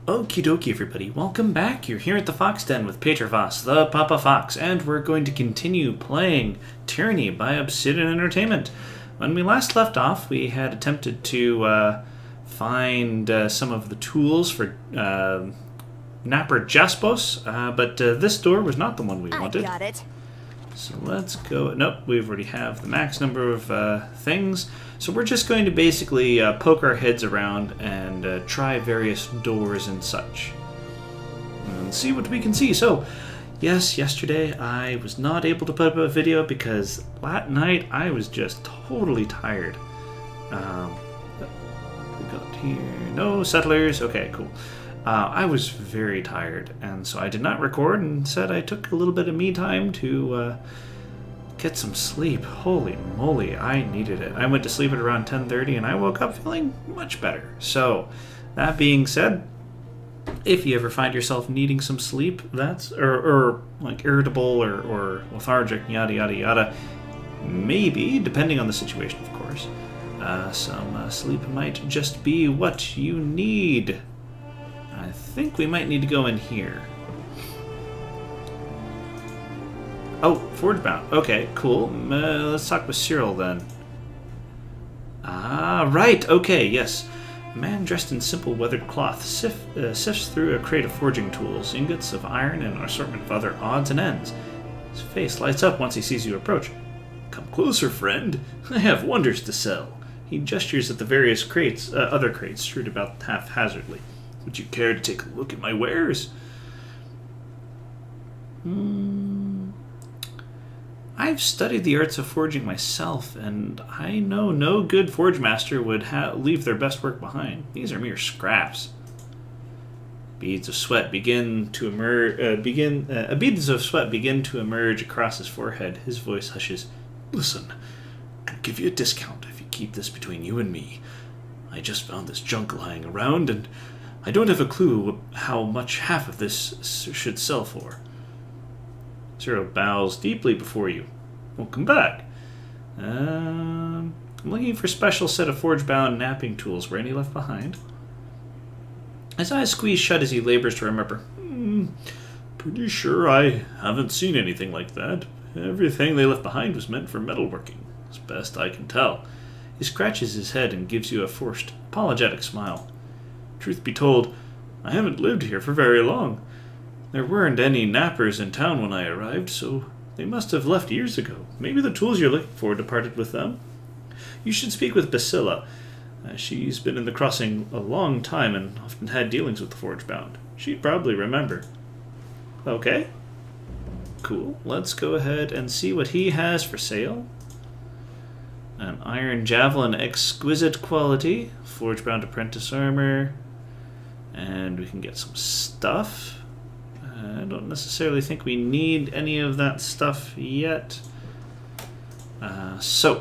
Okie dokie, everybody. Welcome back. You're here at the Fox Den with Petra Foss, the Papa Fox, and we're going to continue playing Tyranny by Obsidian Entertainment. When we last left off, we had attempted to find some of the tools for Knapper Jaspos, but this door was not the one we wanted. I got it. So let's go. Nope, we already have the max number of things. So we're just going to basically poke our heads around and try various doors and such. And see what we can see. So, yes, yesterday I was not able to put up a video because that night I was just totally tired. We got here. No settlers. Okay, cool. I was very tired, and so I did not record, and instead I took a little bit of me time to get some sleep. Holy moly, I needed it. I went to sleep at around 10:30, and I woke up feeling much better. So, that being said, if you ever find yourself needing some sleep, that's or like irritable or lethargic, yada yada yada, maybe, depending on the situation, of course, some sleep might just be what you need. I think we might need to go in here. Oh, forge bound. Okay, cool. Let's talk with Cyril then. Ah, right. Okay, yes. A man dressed in simple weathered cloth sifts through a crate of forging tools, ingots of iron, and an assortment of other odds and ends. His face lights up once he sees you approach. Come closer, friend. I have wonders to sell. He gestures at the various crates, other crates strewed about haphazardly. Would you care to take a look at my wares? I've studied the arts of forging myself, and I know no good forge master would leave their best work behind. These are mere scraps. Beads of sweat begin to emerge. Beads of sweat begin to emerge across his forehead. His voice hushes. Listen, I'll give you a discount if you keep this between you and me. I just found this junk lying around, and I don't have a clue how much half of this should sell for. Cyril bows deeply before you. Welcome back. I'm looking for a special set of forge-bound knapping tools. Were any left behind? His eyes squeeze shut as he labors to remember. Pretty sure I haven't seen anything like that. Everything they left behind was meant for metalworking, as best I can tell. He scratches his head and gives you a forced, apologetic smile. Truth be told, I haven't lived here for very long. There weren't any knappers in town when I arrived, so they must have left years ago. Maybe the tools you're looking for departed with them. You should speak with Basila. She's been in the crossing a long time and often had dealings with the forge-bound. She'd probably remember. Okay. Cool. Let's go ahead and see what he has for sale. An iron javelin, exquisite quality. Forge-bound apprentice armor. And we can get some stuff. I don't necessarily think we need any of that stuff yet. Basila,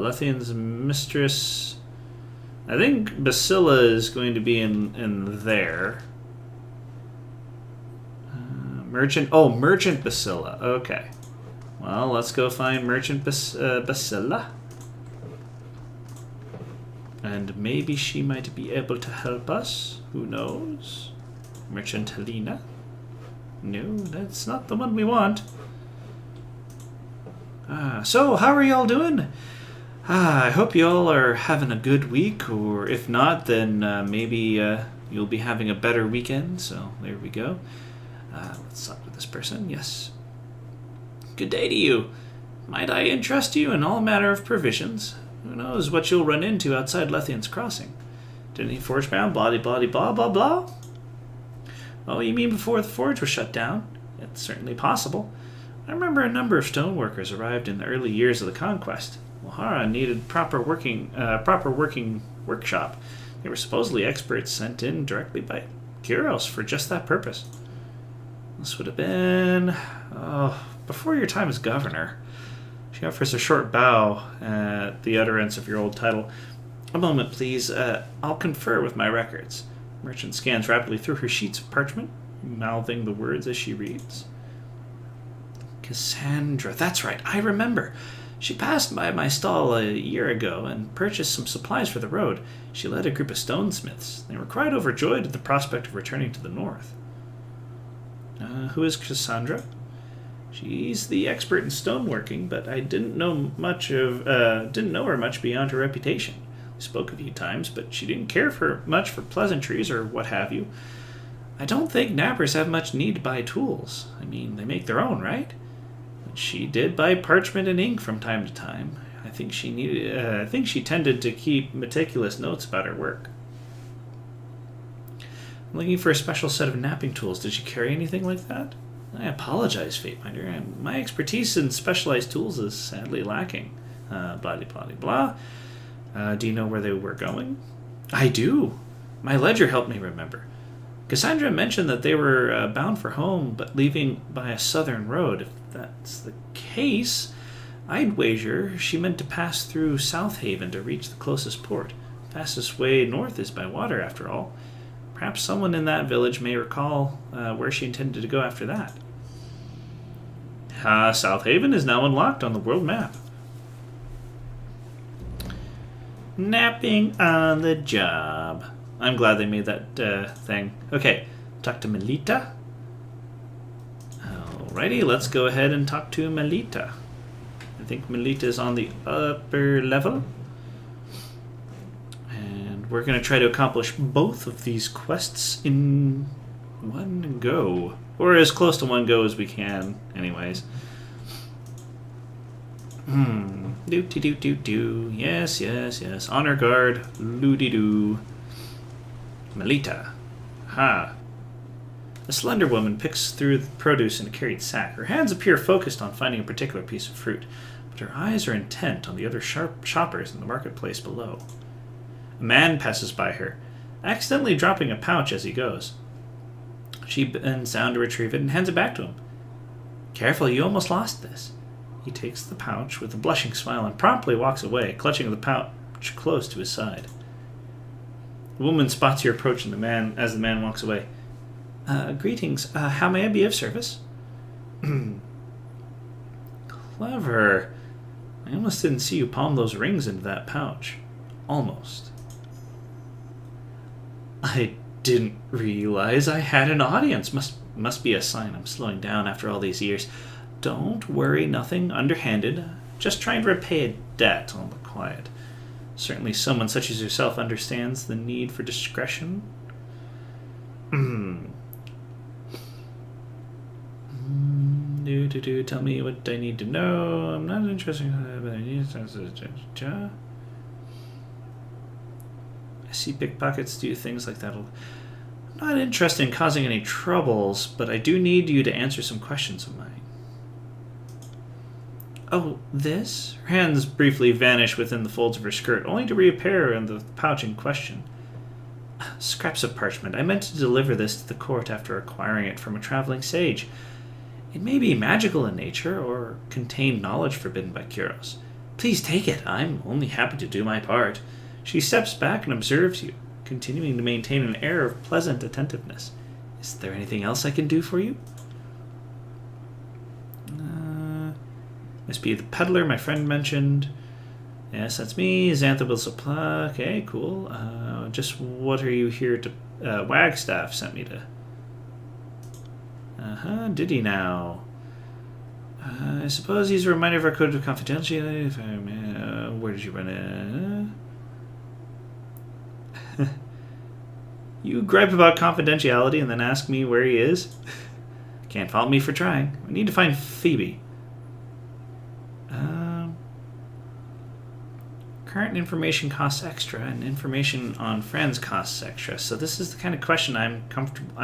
Lethian's mistress. I think Basila is going to be in there. Merchant Basila. Okay. Well, let's go find Merchant Basila. And maybe she might be able to help us. Who knows? Merchant Helena? No, that's not the one we want. So, how are y'all doing? I hope y'all are having a good week, or if not, then maybe you'll be having a better weekend. So, there we go. Let's talk with this person. Yes. Good day to you. Might I interest you in all manner of provisions? Who knows what you'll run into outside Lethian's crossing? Didn't he forge bound? Blah, blah, blah, blah, blah. Oh, you mean before the forge was shut down? It's certainly possible. I remember a number of stoneworkers arrived in the early years of the conquest. Wahara needed proper working workshop. They were supposedly experts sent in directly by Kyros for just that purpose. This would have been before your time as governor. She offers a short bow at the utterance of your old title. A moment, please. I'll confer with my records. Merchant scans rapidly through her sheets of parchment, mouthing the words as she reads. Cassandra. That's right, I remember. She passed by my stall a year ago and purchased some supplies for the road. She led a group of stonesmiths. They were quite overjoyed at the prospect of returning to the north. Who is Cassandra? She's the expert in stoneworking, but I didn't know her much beyond her reputation. We spoke a few times, but she didn't care much for pleasantries or what have you. I don't think knappers have much need to buy tools. I mean, they make their own, right? But she did buy parchment and ink from time to time. I think she tended to keep meticulous notes about her work. I'm looking for a special set of knapping tools. Did she carry anything like that? I apologize, Fatefinder. My expertise in specialized tools is sadly lacking. Blah, blah, blah, blah. Do you know where they were going? I do. My ledger helped me remember. Cassandra mentioned that they were bound for home, but leaving by a southern road. If that's the case, I'd wager she meant to pass through South Haven to reach the closest port. The fastest way north is by water, after all. Perhaps someone in that village may recall where she intended to go after that. South Haven is now unlocked on the world map. Napping on the job. I'm glad they made that thing. Okay, talk to Malita. Alrighty, let's go ahead and talk to Malita. I think Malita is on the upper level. And we're going to try to accomplish both of these quests in one go. Or as close to one go as we can, anyways. Do. Yes. Honor guard. Loo-de-doo. Malita. Ha. A slender woman picks through the produce in a carried sack. Her hands appear focused on finding a particular piece of fruit, but her eyes are intent on the other shoppers in the marketplace below. A man passes by her, accidentally dropping a pouch as he goes. She bends down to retrieve it and hands it back to him. Careful, you almost lost this. He takes the pouch with a blushing smile and promptly walks away, clutching the pouch close to his side. The woman spots your approach as the man walks away. Greetings. How may I be of service? Clever. I almost didn't see you palm those rings into that pouch. Almost. I didn't realize I had an audience. Must be a sign I'm slowing down after all these years. Don't worry, nothing underhanded. Just trying to repay a debt on the quiet. Certainly someone such as yourself understands the need for discretion. Tell me what I need to know. I'm not interested, but I need to... I see pickpockets do things like that. I'm not interested in causing any troubles, but I do need you to answer some questions of mine. Oh, this? Her hands briefly vanish within the folds of her skirt, only to reappear in the pouch in question. Scraps of parchment. I meant to deliver this to the court after acquiring it from a traveling sage. It may be magical in nature, or contain knowledge forbidden by Kyros. Please take it. I'm only happy to do my part. She steps back and observes you, continuing to maintain an air of pleasant attentiveness. Is there anything else I can do for you? Must be the peddler my friend mentioned. Yes, that's me. Xantha will supply. Okay, cool. Just what are you here to... Wagstaff sent me to... Did he now? I suppose he's a reminder of our code of confidentiality. Where did you run it? You gripe about confidentiality and then ask me where he is? Can't fault me for trying. I need to find Phoebe. Current information costs extra, and information on friends costs extra. So this is the kind of question I'm comfortable...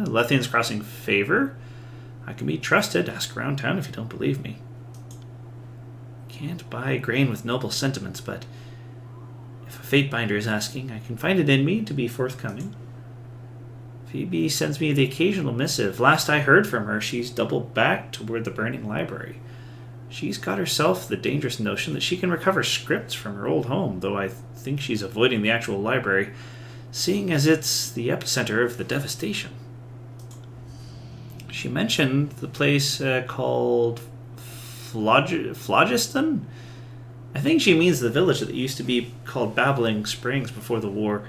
Lethian's crossing favor? I can be trusted. Ask around town if you don't believe me. Can't buy grain with noble sentiments, but if a Fatebinder is asking, I can find it in me to be forthcoming. Phoebe sends me the occasional missive. Last I heard from her, she's doubled back toward the burning library. She's got herself the dangerous notion that she can recover scripts from her old home, though I think she's avoiding the actual library, seeing as it's the epicenter of the devastation. She mentioned the place called Phlogiston? I think she means the village that used to be called Babbling Springs before the war,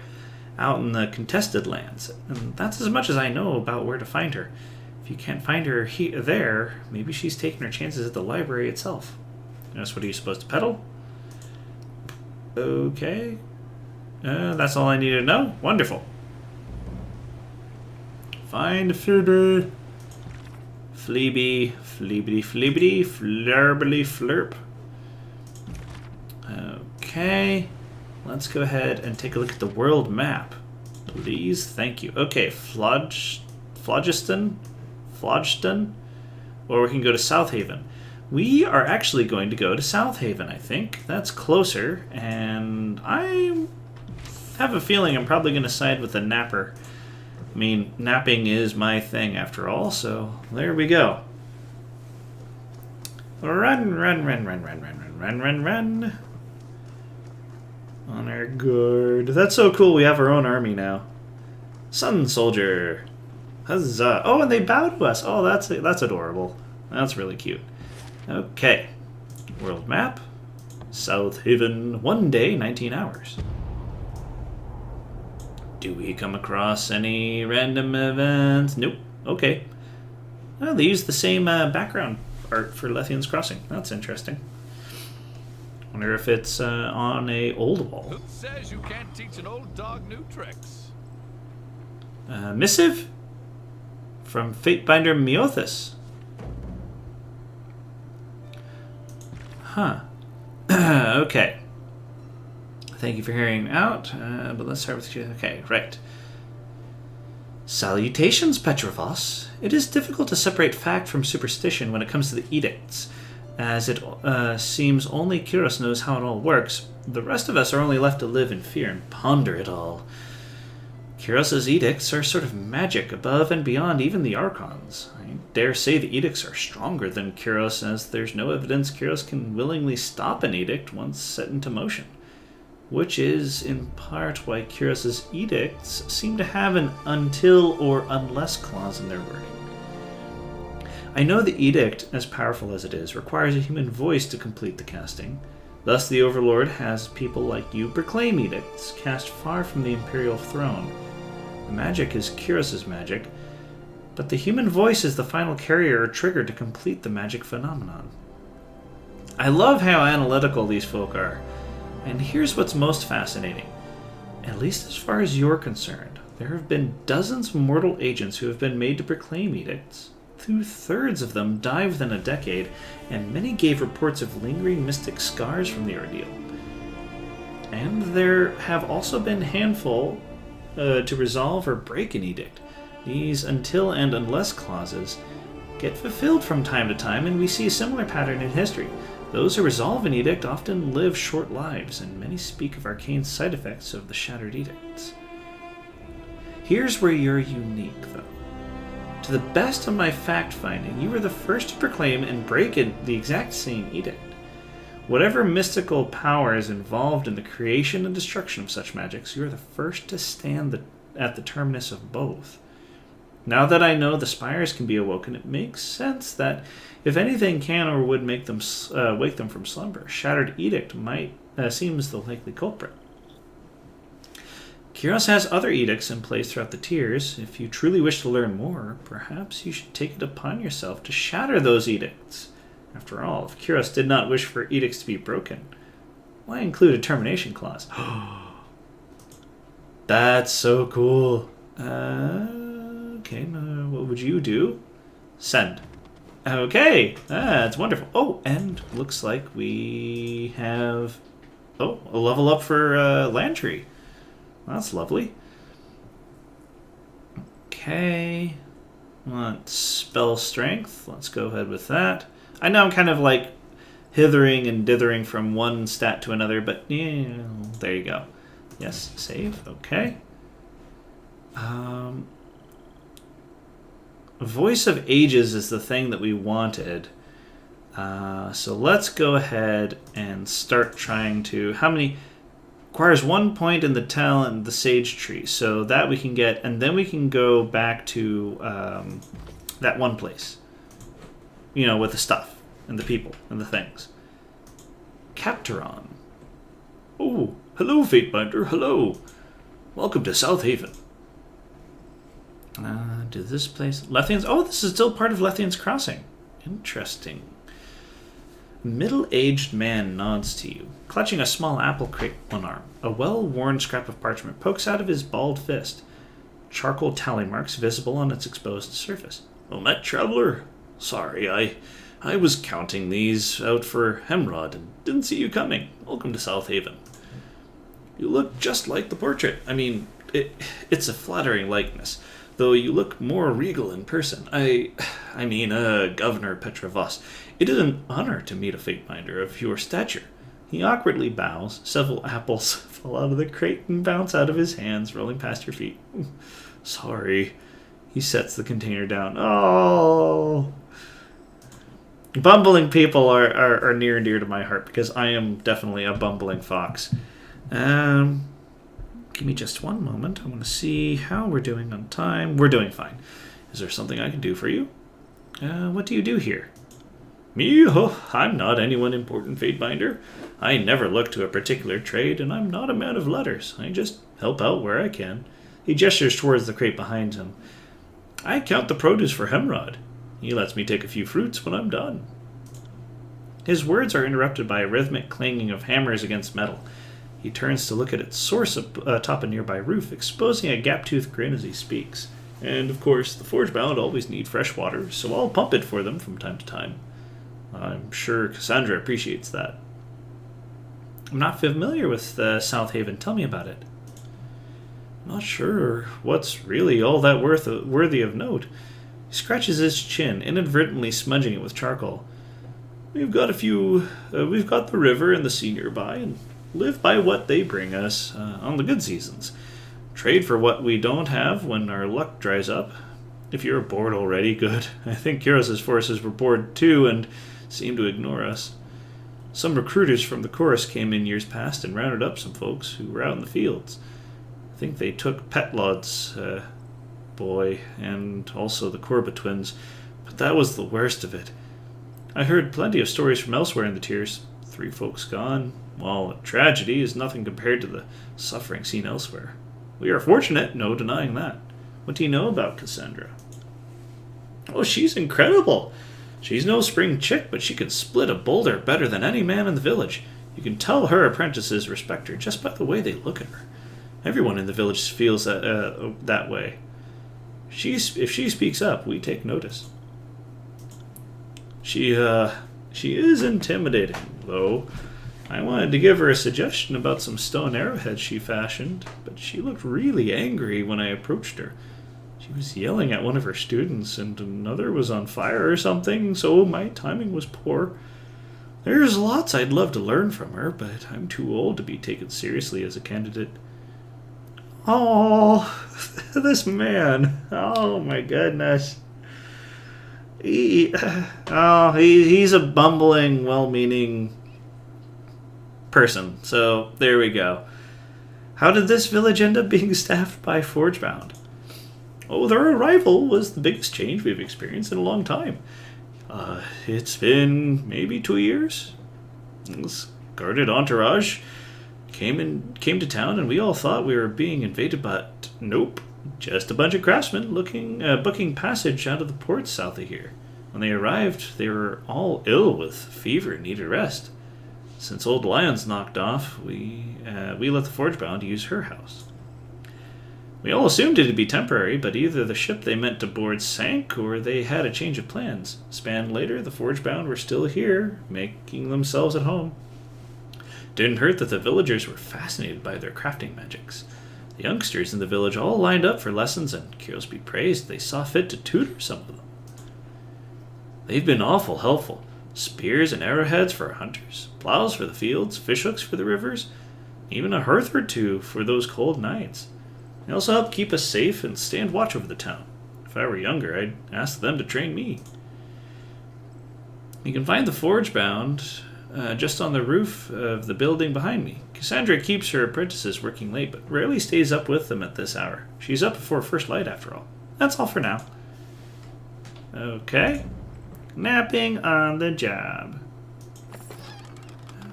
out in the contested lands. And that's as much as I know about where to find her. If you can't find her there, maybe she's taking her chances at the library itself. That's what are you supposed to peddle? Okay. That's all I need to know. Wonderful. Find Phoebe. Fleeby, fleebity, fleebity, flurbly, flurp. Okay. Let's go ahead and take a look at the world map. Please, thank you. Okay, Phlogiston? Or we can go to South Haven. We are actually going to go to South Haven, I think. That's closer, and I have a feeling I'm probably going to side with the napper. I mean, napping is my thing after all, so there we go. Run, run, run, run, run, run, run, run, run, run. On our guard. That's so cool, we have our own army now. Sun Soldier. Huzzah. Oh, and they bow to us. Oh, that's adorable. That's really cute. Okay. World map. South Haven, 1 day, 19 hours. Do we come across any random events? Nope. Okay. Oh, they use the same background art for Lethian's Crossing. That's interesting. Wonder if it's on a old wall. Who says you can't teach an old dog new tricks? Missive? From Fatebinder Meothis. Huh. Okay. Thank you for hearing out, but let's start with... Okay, right. Salutations, Petra Foss. It is difficult to separate fact from superstition when it comes to the edicts, as it seems only Kyros knows how it all works. The rest of us are only left to live in fear and ponder it all. Kyros' edicts are sort of magic above and beyond even the Archons. I dare say the edicts are stronger than Kyros, as there's no evidence Kyros can willingly stop an edict once set into motion. Which is, in part, why Kyros' edicts seem to have an until or unless clause in their wording. I know the edict, as powerful as it is, requires a human voice to complete the casting. Thus the Overlord has people like you proclaim edicts, cast far from the Imperial throne. The magic is Kyros' magic, but the human voice is the final carrier or trigger to complete the magic phenomenon. I love how analytical these folk are. And here's what's most fascinating. At least as far as you're concerned, there have been dozens of mortal agents who have been made to proclaim edicts. 2/3 of them died within a decade, and many gave reports of lingering mystic scars from the ordeal. And there have also been a handful to resolve or break an edict. These until and unless clauses get fulfilled from time to time, and we see a similar pattern in history. Those who resolve an edict often live short lives, and many speak of arcane side effects of the shattered edicts. Here's where you're unique, though. To the best of my fact-finding, you were the first to proclaim and break the exact same edict. Whatever mystical power is involved in the creation and destruction of such magics, you are the first to stand at the terminus of both. Now that I know the spires can be awoken, it makes sense that if anything can or would make them wake them from slumber, Shattered Edict seems the likely culprit. Kyros has other edicts in place throughout the tiers. If you truly wish to learn more, perhaps you should take it upon yourself to shatter those edicts. After all, if Kyros did not wish for edicts to be broken, why include a termination clause? That's so cool. Okay, what would you do? Send. Okay, that's wonderful. Oh, and looks like we have a level up for Lantry. That's lovely. Okay, want spell strength. Let's go ahead with that. I know I'm kind of like hithering and dithering from one stat to another, but yeah, there you go. Yes, save. Okay. Voice of Ages is the thing that we wanted. So let's go ahead and start trying to... How many... Requires 1 point in the talent and the Sage Tree. So that we can get, and then we can go back to that one place. You know, with the stuff. and the people, and the things. Capteron. Oh, hello, Fatebinder, hello. Welcome to South Haven. To this place... Lethian's... Oh, this is still part of Lethian's Crossing. Interesting. Middle-aged man nods to you, clutching a small apple crate on one arm. A well-worn scrap of parchment pokes out of his bald fist. Charcoal tally marks visible on its exposed surface. Well met, traveler. Sorry, I was counting these out for Hemrod and didn't see you coming. Welcome to South Haven. You look just like the portrait. I mean, it's a flattering likeness, though you look more regal in person. I mean, Governor Petra Foss. It is an honor to meet a Fatebinder of your stature. He awkwardly bows. Several apples fall out of the crate and bounce out of his hands, rolling past your feet. Sorry. He sets the container down. Oh. Bumbling people are near and dear to my heart because I am definitely a bumbling fox. Give me just one moment. I want to see how we're doing on time. We're doing fine. Is there something I can do for you? What do you do here? Me? Oh, I'm not anyone important, Fatebinder. I never look to a particular trade, and I'm not a man of letters. I just help out where I can. He gestures towards the crate behind him. I count the produce for Hemrod. He lets me take a few fruits when I'm done. His words are interrupted by a rhythmic clanging of hammers against metal. He turns to look at its source atop a nearby roof, exposing a gap-toothed grin as he speaks. And, of course, the Forgebound always need fresh water, so I'll pump it for them from time to time. I'm sure Cassandra appreciates that. I'm not familiar with South Haven. Tell me about it. Not sure what's really all that worthy of note. He scratches his chin, inadvertently smudging it with charcoal. We've got the river and the sea nearby, and live by what they bring us on the good seasons. Trade for what we don't have when our luck dries up. If you're bored already, good. I think Kyros' forces were bored too and seemed to ignore us. Some recruiters from the chorus came in years past and rounded up some folks who were out in the fields. I think they took Petlod's boy and also the Corba twins, but that was the worst of it. I heard plenty of stories from elsewhere in the tiers. 3 folks gone. Well, a tragedy is nothing compared to the suffering seen elsewhere. We are fortunate, no denying that. What do you know about Cassandra? Oh, she's incredible. She's no spring chick, but she can split a boulder better than any man in the village. You can tell her apprentices respect her just by the way they look at her. Everyone in the village feels that way. If she speaks up, we take notice. She is intimidating, though. I wanted to give her a suggestion about some stone arrowheads she fashioned, but she looked really angry when I approached her. She was yelling at one of her students, and another was on fire or something, so my timing was poor. There's lots I'd love to learn from her, but I'm too old to be taken seriously as a candidate. Oh, this man. Oh, my goodness. He's a bumbling, well-meaning person. So, there we go. How did this village end up being staffed by Forgebound? Oh, their arrival was the biggest change we've experienced in a long time. It's been maybe 2 years. This guarded entourage came to town, and we all thought we were being invaded, but nope. Just a bunch of craftsmen booking passage out of the ports south of here. When they arrived, they were all ill with fever and needed rest. Since old Lion's knocked off, we let the Forgebound use her house. We all assumed it'd be temporary, but either the ship they meant to board sank, or they had a change of plans. Span later, the Forgebound were still here, making themselves at home. Didn't hurt that the villagers were fascinated by their crafting magics. The youngsters in the village all lined up for lessons, and Kyros be praised, they saw fit to tutor some of them. They've been awful helpful. Spears and arrowheads for hunters, plows for the fields, fishhooks for the rivers, even a hearth or two for those cold nights. They also help keep us safe and stand watch over the town. If I were younger, I'd ask them to train me. You can find the Forgebound just on the roof of the building behind me. Cassandra keeps her apprentices working late, but rarely stays up with them at this hour. She's up before first light, after all. That's all for now. Okay. Napping on the job.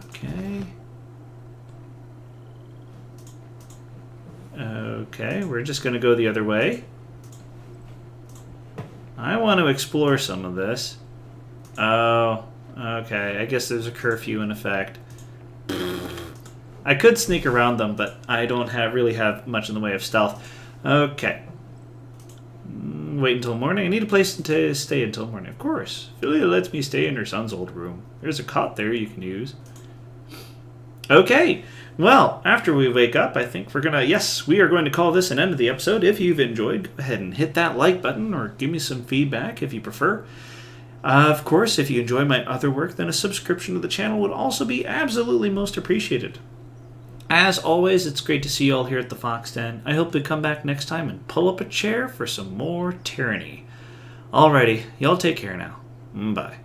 Okay. Okay, we're just going to go the other way. I want to explore some of this. Oh, okay. I guess there's a curfew in effect. I could sneak around them, but I don't really have much in the way of stealth. Okay. Wait until morning. I need a place to stay until morning. Of course. Philia lets me stay in her son's old room. There's a cot there you can use. Okay. Well, after we wake up, I think we are going to call this an end of the episode. If you've enjoyed, go ahead and hit that like button or give me some feedback if you prefer. Of course, if you enjoy my other work, then a subscription to the channel would also be absolutely most appreciated. As always, it's great to see you all here at the Fox Den. I hope to come back next time and pull up a chair for some more tyranny. Alrighty, y'all take care now. Bye.